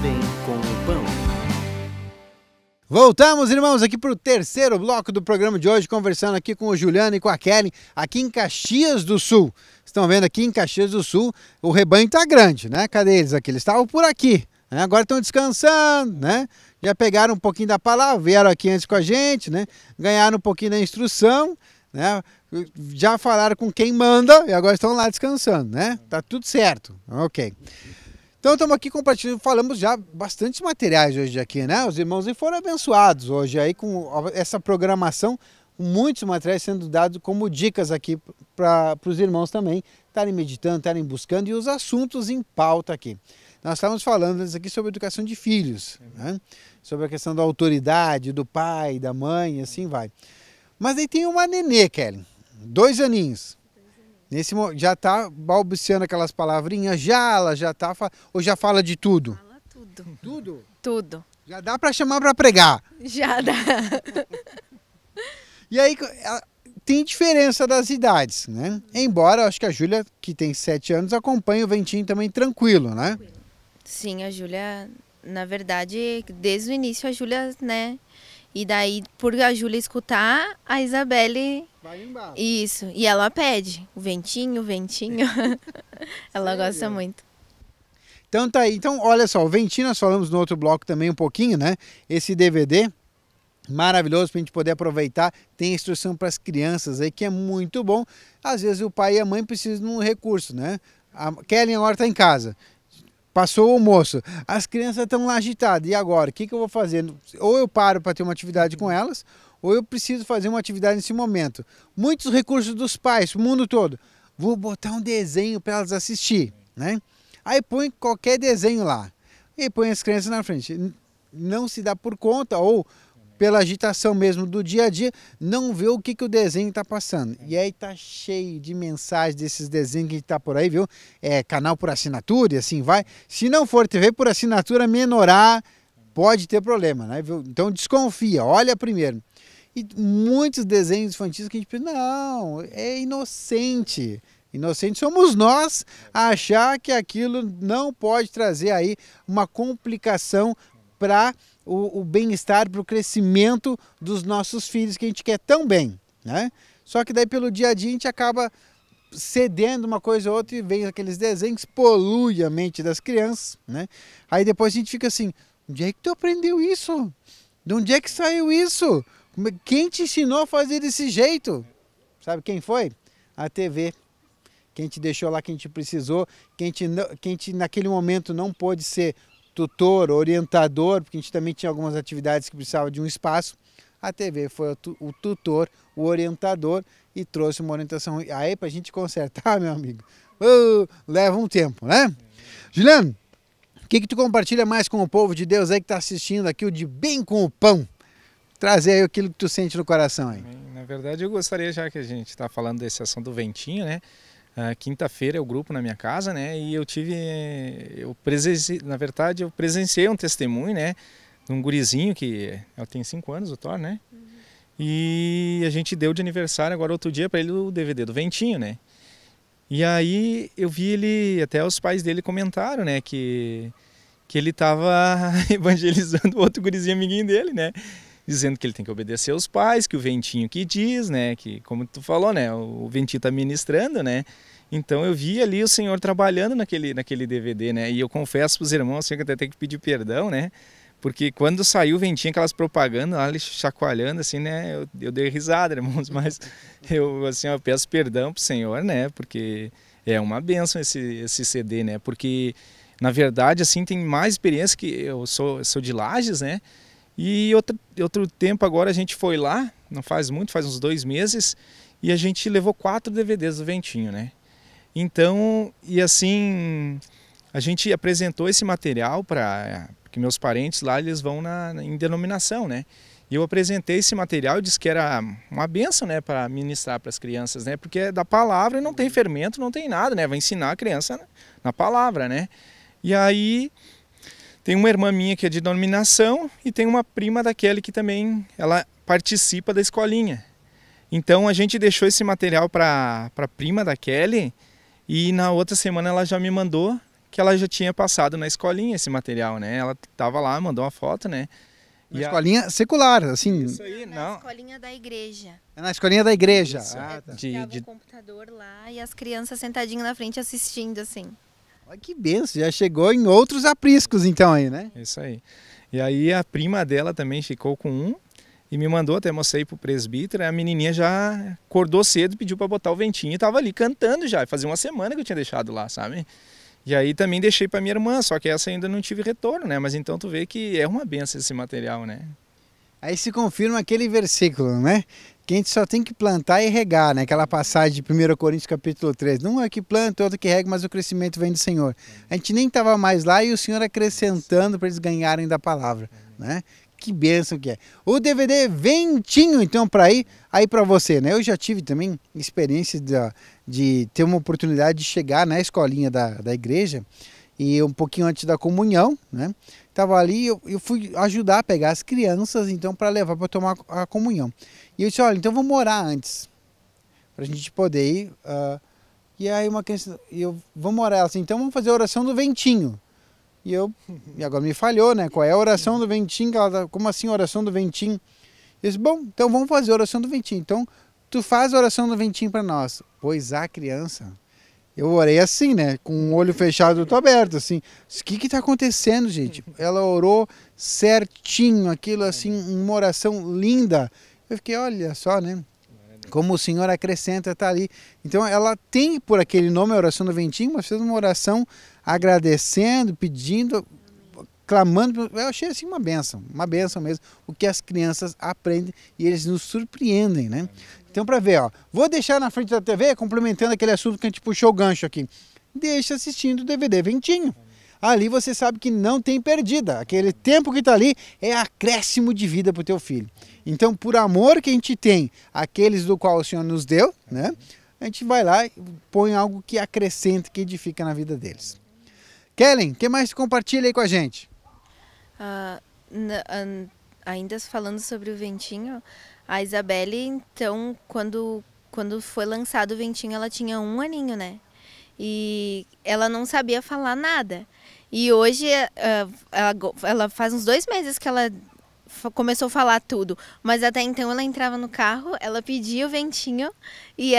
Bem com o Pão. Voltamos, irmãos, aqui para o terceiro bloco do programa de hoje, conversando aqui com o Juliano e com a Kelly, aqui em Caxias do Sul. Estão vendo aqui em Caxias do Sul, o rebanho tá grande, né? Cadê eles aqui? Eles estavam por aqui, né? Agora estão descansando, né? Já pegaram um pouquinho da palavra, vieram aqui antes com a gente, né? Ganharam um pouquinho da instrução, né? Já falaram com quem manda e agora estão lá descansando, né? Tá tudo certo, ok. Então estamos aqui compartilhando, falamos já bastante materiais hoje aqui, né? Os irmãos foram abençoados hoje aí com essa programação, muitos materiais sendo dados como dicas aqui para os irmãos também estarem meditando, estarem buscando e os assuntos em pauta aqui. Nós estávamos falando aqui sobre educação de filhos, né? Sobre a questão da autoridade, do pai, da mãe, assim vai. Mas aí tem uma nenê, Kelly, 2 aninhos. Já está balbuciando aquelas palavrinhas, ela já está, ou já fala de tudo? Fala tudo. Tudo? Tudo. Já dá para chamar para pregar? Já dá. E aí tem diferença das idades, né? Embora, acho que a Júlia, que tem 7 anos, acompanha o Ventinho também tranquilo, né? Sim, a Júlia, na verdade, desde o início a Júlia, né? E daí, por a Júlia escutar, a Isabelle... Vai embora. Isso, e ela pede o ventinho, o ventinho. Ela gosta muito. Então tá aí. Então, olha só, o Ventinho nós falamos no outro bloco também um pouquinho, né? Esse DVD maravilhoso para a gente poder aproveitar. Tem instrução para as crianças aí, que é muito bom. Às vezes o pai e a mãe precisam de um recurso, né? A Kelly agora está em casa. Passou o almoço, as crianças estão lá agitadas, e agora? O que eu vou fazer? Ou eu paro para ter uma atividade com elas, ou eu preciso fazer uma atividade nesse momento. Muitos recursos dos pais, o mundo todo. Vou botar um desenho para elas assistir, né? Aí põe qualquer desenho lá, e põe as crianças na frente. Não se dá por conta, ou pela agitação mesmo do dia a dia, não vê o que o desenho está passando. E aí tá cheio de mensagens desses desenhos que está por aí, viu? É canal por assinatura e assim vai. Se não for TV por assinatura, menorar, pode ter problema, né? Então desconfia, olha primeiro. E muitos desenhos infantis que a gente pensa, não, é inocente. Inocente somos nós a achar que aquilo não pode trazer aí uma complicação para o bem-estar, para o crescimento dos nossos filhos, que a gente quer tão bem, né? Só que daí pelo dia a dia a gente acaba cedendo uma coisa ou outra e vem aqueles desenhos, polui a mente das crianças, né? Aí depois a gente fica assim, onde é que tu aprendeu isso? De onde é que saiu isso? Quem te ensinou a fazer desse jeito? Sabe quem foi? A TV. Quem te deixou lá, quem te precisou, quem te naquele momento não pôde ser tutor, orientador, porque a gente também tinha algumas atividades que precisavam de um espaço. A TV foi o tutor, o orientador e trouxe uma orientação. Aí para a gente consertar, meu amigo, leva um tempo, né? Juliano, o que tu compartilha mais com o povo de Deus aí que está assistindo aqui, o de Bem com o Pão? Trazer aí aquilo que tu sente no coração aí. Na verdade, eu gostaria, já que a gente está falando desse assunto do Ventinho, né? Quinta-feira é o grupo na minha casa, né? E na verdade, eu presenciei um testemunho, né? De um gurizinho que tem 5 anos, o Thor, né? Uhum. E a gente deu de aniversário agora outro dia para ele o DVD do Ventinho, né? E aí eu vi ele, até os pais dele comentaram, né? Que ele estava evangelizando o outro gurizinho amiguinho dele, né? Dizendo que ele tem que obedecer aos pais, que o Ventinho que diz, né? Que, como tu falou, né? O Ventinho está ministrando, né? Então eu vi ali o Senhor trabalhando naquele DVD, né? E eu confesso para os irmãos, assim, que até tenho que pedir perdão, né? Porque quando saiu o Ventinho, aquelas propagandas lá, ele chacoalhando, assim, né? Eu dei risada, irmãos, mas eu peço perdão para o Senhor, né? Porque é uma bênção esse CD, né? Porque, na verdade, assim, tem mais experiência que eu sou de Lages, né? E outro tempo agora a gente foi lá, não faz muito, faz uns 2 meses, e a gente levou 4 DVDs do Ventinho, né? Então, e assim, a gente apresentou esse material porque meus parentes lá, eles vão em denominação, né? E eu apresentei esse material e disse que era uma bênção, né, para ministrar para as crianças, né? Porque é da palavra e não tem fermento, não tem nada, né? Vai ensinar a criança na palavra, né? E aí... Tem uma irmã minha que é de denominação e tem uma prima da Kelly que também ela participa da escolinha. Então a gente deixou esse material para a prima da Kelly e na outra semana ela já me mandou que ela já tinha passado na escolinha esse material, né? Ela tava lá, mandou uma foto, né? Na escolinha secular, assim. Isso aí, Na não. escolinha da igreja. É na escolinha da igreja. Isso. Ah, tá. Ficava o computador lá e as crianças sentadinhas na frente assistindo, assim. Olha que benção, já chegou em outros apriscos então aí, né? Isso aí. E aí a prima dela também ficou com um e me mandou, até mostrei pro presbítero, a menininha já acordou cedo, pediu para botar o ventinho e tava ali cantando já, fazia uma semana que eu tinha deixado lá, sabe? E aí também deixei para minha irmã, só que essa ainda não tive retorno, né? Mas então tu vê que é uma benção esse material, né? Aí se confirma aquele versículo, né? Que a gente só tem que plantar e regar, né? Aquela passagem de 1 Coríntios capítulo 3. Não é que planta, outro que rega, mas o crescimento vem do Senhor. A gente nem estava mais lá e o Senhor acrescentando para eles ganharem da palavra, né? Que bênção que é. O DVD Ventinho, então, para aí para você, né? Eu já tive também experiência de ter uma oportunidade de chegar na escolinha da igreja e um pouquinho antes da comunhão, né? Tava ali, eu fui ajudar a pegar as crianças, então, para levar para tomar a comunhão. E eu disse, olha, então vamos orar antes, para a gente poder ir. E aí uma criança, vamos orar, assim, então vamos fazer a oração do ventinho. E agora me falhou, né? Qual é a oração do ventinho? Como assim oração do ventinho? Eu disse, bom, então vamos fazer a oração do ventinho. Então, tu faz a oração do ventinho para nós. Pois a criança, eu orei assim, né? Com o olho fechado, eu tô aberto, assim. O que está acontecendo, gente? Ela orou certinho, aquilo assim, uma oração linda. Eu fiquei, olha só, né? Como o Senhor acrescenta, tá ali. Então ela tem por aquele nome a oração do ventinho, mas fez uma oração agradecendo, pedindo, clamando. Eu achei assim uma benção mesmo, o que as crianças aprendem e eles nos surpreendem, né? Então para ver, ó, vou deixar na frente da TV, complementando aquele assunto que a gente puxou o gancho aqui. Deixa assistindo o DVD Ventinho. Ali você sabe que não tem perdida. Aquele tempo que está ali é acréscimo de vida para o teu filho. Então, por amor que a gente tem, aqueles do qual o Senhor nos deu, né? A gente vai lá e põe algo que acrescenta, que edifica na vida deles. Kellen, o que mais compartilha aí com a gente? Ainda falando sobre o ventinho, a Isabelle, então, quando foi lançado o ventinho, ela tinha 1 aninho, né? E ela não sabia falar nada. E hoje, ela faz uns 2 meses que ela começou a falar tudo. Mas até então ela entrava no carro, ela pedia o ventinho e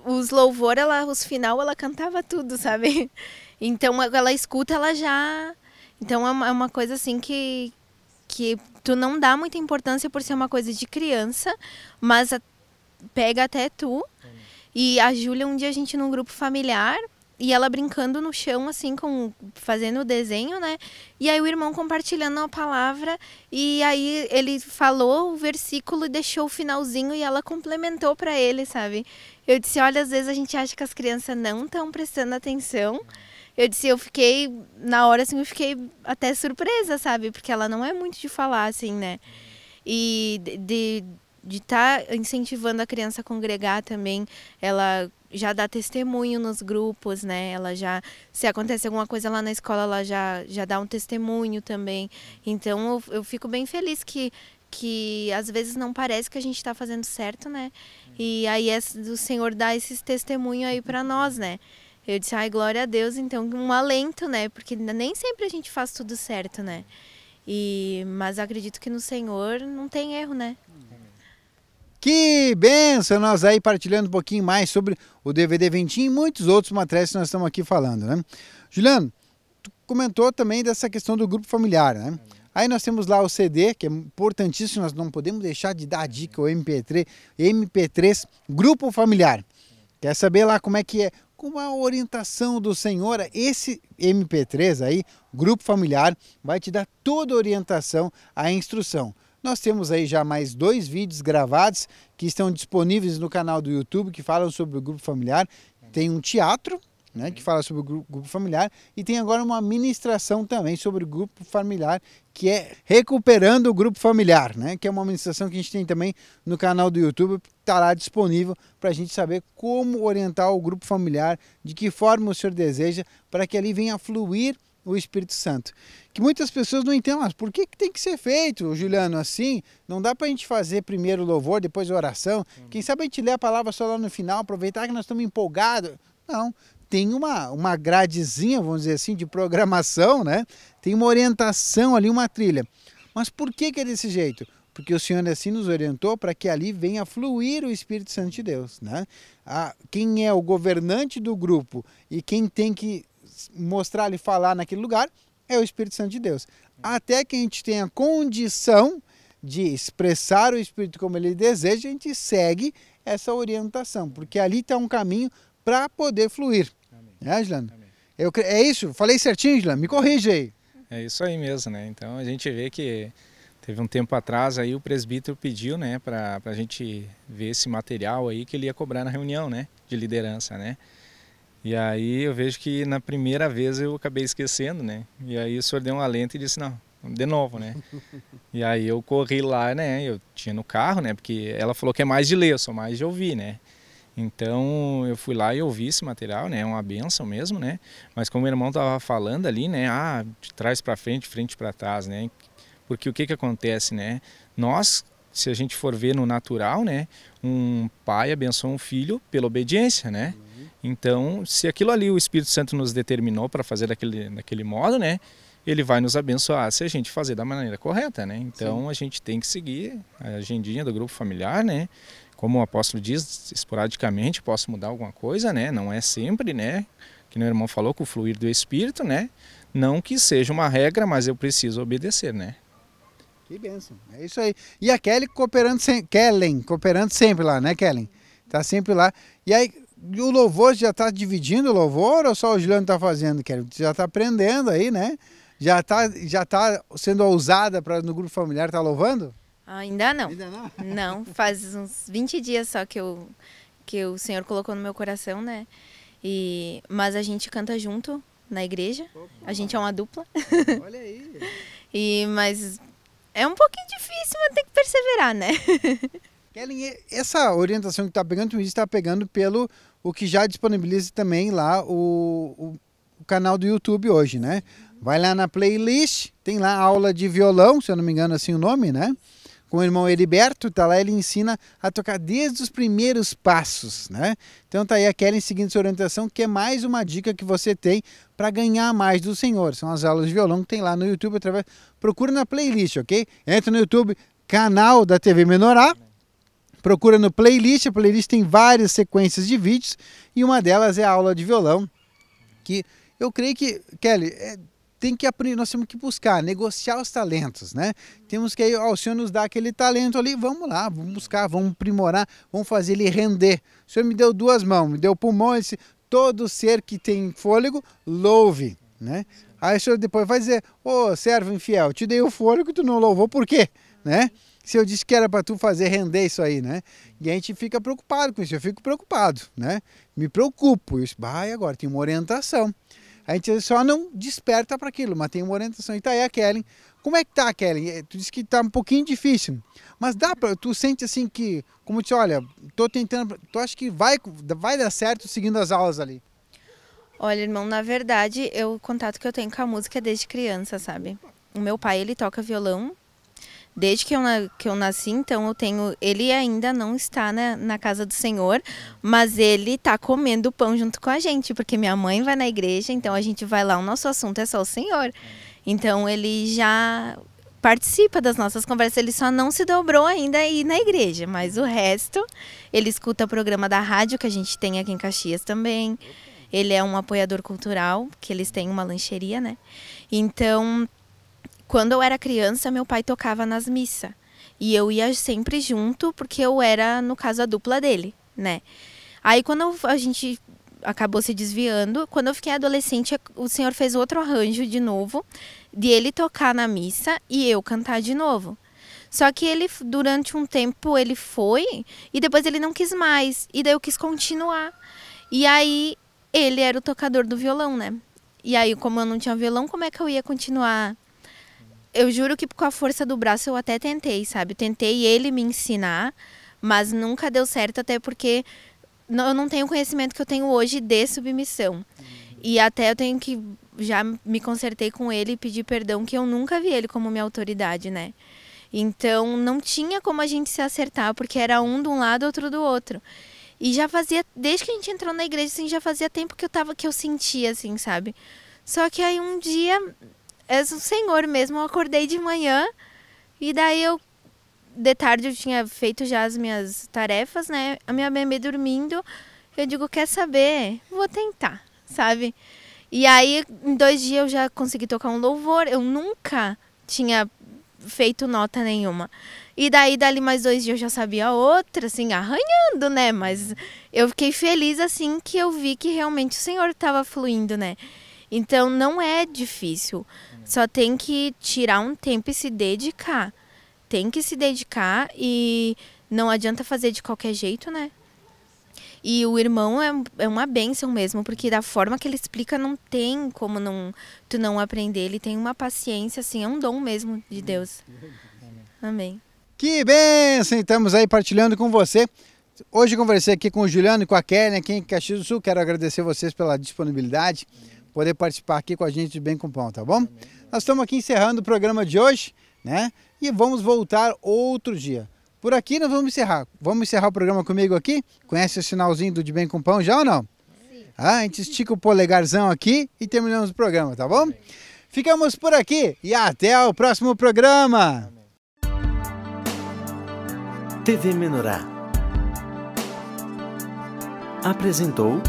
os louvor, os final, ela cantava tudo, sabe? Então ela escuta, ela já... Então é uma coisa assim que tu não dá muita importância por ser uma coisa de criança, mas pega até tu. E a Júlia, um dia a gente num grupo familiar, e ela brincando no chão, assim, fazendo o desenho, né? E aí o irmão compartilhando a palavra, e aí ele falou o versículo e deixou o finalzinho, e ela complementou para ele, sabe? Eu disse, olha, às vezes a gente acha que as crianças não estão prestando atenção. Eu fiquei, na hora, assim, eu fiquei até surpresa, sabe? Porque ela não é muito de falar, assim, né? E de estar incentivando a criança a congregar também, ela já dá testemunho nos grupos, né? Ela já, se acontece alguma coisa lá na escola, ela já dá um testemunho também. Então eu fico bem feliz que às vezes não parece que a gente está fazendo certo, né? E aí o Senhor dá esses testemunhos aí para nós, né? Eu disse, ai, glória a Deus, então um alento, né? Porque nem sempre a gente faz tudo certo, né? Mas acredito que no Senhor não tem erro, né? Que benção! Nós aí partilhando um pouquinho mais sobre o DVD Ventinho e muitos outros materiais que nós estamos aqui falando, né? Juliano, tu comentou também dessa questão do grupo familiar, né? Aí nós temos lá o CD, que é importantíssimo, nós não podemos deixar de dar a dica, o MP3 Grupo Familiar. Quer saber lá como é que é? Com a orientação do Senhor, esse MP3 aí, Grupo Familiar, vai te dar toda a orientação, a instrução. Nós temos aí já mais 2 vídeos gravados que estão disponíveis no canal do YouTube que falam sobre o grupo familiar. Tem um teatro, né, que fala sobre o grupo familiar e tem agora uma ministração também sobre o grupo familiar, que é Recuperando o Grupo Familiar, né, que é uma ministração que a gente tem também no canal do YouTube, está lá disponível para a gente saber como orientar o grupo familiar, de que forma o Senhor deseja, para que ali venha fluir o Espírito Santo. Que muitas pessoas não entendem, mas por que tem que ser feito, Juliano, assim? Não dá para a gente fazer primeiro o louvor, depois a oração? Quem sabe a gente lê a palavra só lá no final, aproveitar que nós estamos empolgados? Não, tem uma gradezinha, vamos dizer assim, de programação, né? Tem uma orientação ali, uma trilha. Mas por que é desse jeito? Porque o Senhor assim nos orientou para que ali venha fluir o Espírito Santo de Deus, né? Quem é o governante do grupo e quem tem que mostrar e falar naquele lugar é o Espírito Santo de Deus. Até que a gente tenha condição de expressar o Espírito como ele deseja, a gente segue essa orientação, porque ali está um caminho para poder fluir. Né, Gilano? É isso? Falei certinho, Gilano? Me corrige aí. É isso aí mesmo, né? Então a gente vê que teve um tempo atrás aí o presbítero pediu, né, para a gente ver esse material aí que ele ia cobrar na reunião, né, de liderança, né? E aí eu vejo que na primeira vez eu acabei esquecendo, né? E aí o senhor deu um alento e disse, não, de novo, né? E aí eu corri lá, né? Eu tinha no carro, né? Porque ela falou que é mais de ler, eu sou mais de ouvir, né? Então eu fui lá e ouvi esse material, né? É uma bênção mesmo, né? Mas como o irmão estava falando ali, né? De trás para frente, frente para trás, né? Porque o que acontece, né? Nós, se a gente for ver no natural, né? Um pai abençoa um filho pela obediência, né? Então, se aquilo ali o Espírito Santo nos determinou para fazer daquele modo, né? Ele vai nos abençoar se a gente fazer da maneira correta, né? Então, sim, a gente tem que seguir a agendinha do grupo familiar, né? Como o apóstolo diz, esporadicamente posso mudar alguma coisa, né? Não é sempre, né? Que o irmão falou, com o fluir do Espírito, né? Não que seja uma regra, mas eu preciso obedecer, né? Que bênção, é isso aí. E a Kellen cooperando sempre lá, né, Kellen? Tá sempre lá. E aí, o louvor já tá dividindo o louvor ou só o Juliano tá fazendo, Kellen? Já tá aprendendo aí, né? Já tá sendo ousada para no grupo familiar tá louvando? Ainda não. Ainda não? Não, faz uns 20 dias só que o Senhor colocou no meu coração, né? Mas a gente canta junto na igreja. Opa. A gente é uma dupla. Olha aí. Mas é um pouquinho difícil, mas tem que perseverar, né? Kellen, essa orientação que está pegando, tu está pegando pelo o que já disponibiliza também lá o canal do YouTube hoje, né? Vai lá na playlist, tem lá aula de violão, se eu não me engano assim o nome, né? Com o irmão Heriberto, tá lá, ele ensina a tocar desde os primeiros passos, né? Então tá aí a Kellen seguindo essa orientação, que é mais uma dica que você tem para ganhar mais do Senhor. São as aulas de violão que tem lá no YouTube, procura na playlist, ok? Entra no YouTube, canal da TV Menorá, procura no playlist, a playlist tem várias sequências de vídeos e uma delas é a aula de violão, que eu creio que, Kelly, tem que aprender, nós temos que buscar, negociar os talentos, né? Temos que, o Senhor nos dá aquele talento ali, vamos lá, vamos buscar, vamos aprimorar, vamos fazer ele render. O Senhor me deu 2 mãos, me deu pulmão, todo ser que tem fôlego, louve, né? Aí o Senhor depois vai dizer, servo infiel, te dei o fôlego e tu não louvou, por quê? Né? Se eu disse que era para tu fazer render isso aí, né? E a gente fica preocupado com isso, eu fico preocupado, né? Me preocupo, e agora tem uma orientação. A gente só não desperta para aquilo, mas tem uma orientação. E tá aí a Kellen. Como é que tá, Kellen? Tu disse que tá um pouquinho difícil, mas tu sente assim que, como disse, olha, tô tentando, tu acha que vai dar certo seguindo as aulas ali? Olha, irmão, na verdade, o contato que eu tenho com a música é desde criança, sabe? O meu pai, ele toca violão. Desde que eu nasci, então ele ainda não está na casa do Senhor, mas ele está comendo pão junto com a gente, porque minha mãe vai na igreja, então a gente vai lá, o nosso assunto é só o Senhor. Então ele já participa das nossas conversas, ele só não se dobrou ainda aí na igreja, mas o resto, ele escuta o programa da rádio que a gente tem aqui em Caxias também, ele é um apoiador cultural, que eles têm uma lancheria, né? Então, quando eu era criança, meu pai tocava nas missas. E eu ia sempre junto, porque eu era, no caso, a dupla dele, né? Aí, quando a gente acabou se desviando, quando eu fiquei adolescente, o Senhor fez outro arranjo de novo, de ele tocar na missa e eu cantar de novo. Só que ele, durante um tempo, ele foi, e depois ele não quis mais. E daí eu quis continuar. E aí, ele era o tocador do violão, né? E aí, como eu não tinha violão, como é que eu ia continuar? Eu juro que com a força do braço eu até tentei, sabe? Tentei ele me ensinar, mas nunca deu certo, até porque eu não tenho o conhecimento que eu tenho hoje de submissão. E até eu tenho que, já me consertei com ele e pedir perdão, que eu nunca vi ele como minha autoridade, né? Então não tinha como a gente se acertar, porque era um de um lado, outro do outro. E já fazia, desde que a gente entrou na igreja, assim, já fazia tempo que eu sentia, assim, sabe? Só que aí um dia, é o Senhor mesmo, eu acordei de manhã e daí de tarde eu tinha feito já as minhas tarefas, né? A minha bebê dormindo, eu digo, quer saber? Vou tentar, sabe? E aí, em 2 dias eu já consegui tocar um louvor, eu nunca tinha feito nota nenhuma. E daí, dali mais 2 dias eu já sabia outra, assim, arranhando, né? Mas eu fiquei feliz, assim, que eu vi que realmente o Senhor estava fluindo, né? Então, não é difícil. Só tem que tirar um tempo e se dedicar. Tem que se dedicar e não adianta fazer de qualquer jeito, né? E o irmão é uma bênção mesmo, porque da forma que ele explica não tem como tu não aprender. Ele tem uma paciência, assim, é um dom mesmo de Deus. Amém. Que bênção! Estamos aí partilhando com você. Hoje eu conversei aqui com o Juliano e com a Kelly aqui em Caxias do Sul. Quero agradecer vocês pela disponibilidade, poder participar aqui com a gente de Bem com Pão, tá bom? Nós estamos aqui encerrando o programa de hoje, né? E vamos voltar outro dia. Por aqui nós vamos encerrar. Vamos encerrar o programa comigo aqui? Conhece o sinalzinho do De Bem com Pão já ou não? Sim. A gente estica o polegarzão aqui e terminamos o programa, tá bom? Ficamos por aqui e até o próximo programa. TV Menorá apresentou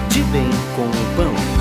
De Bem com o Pão.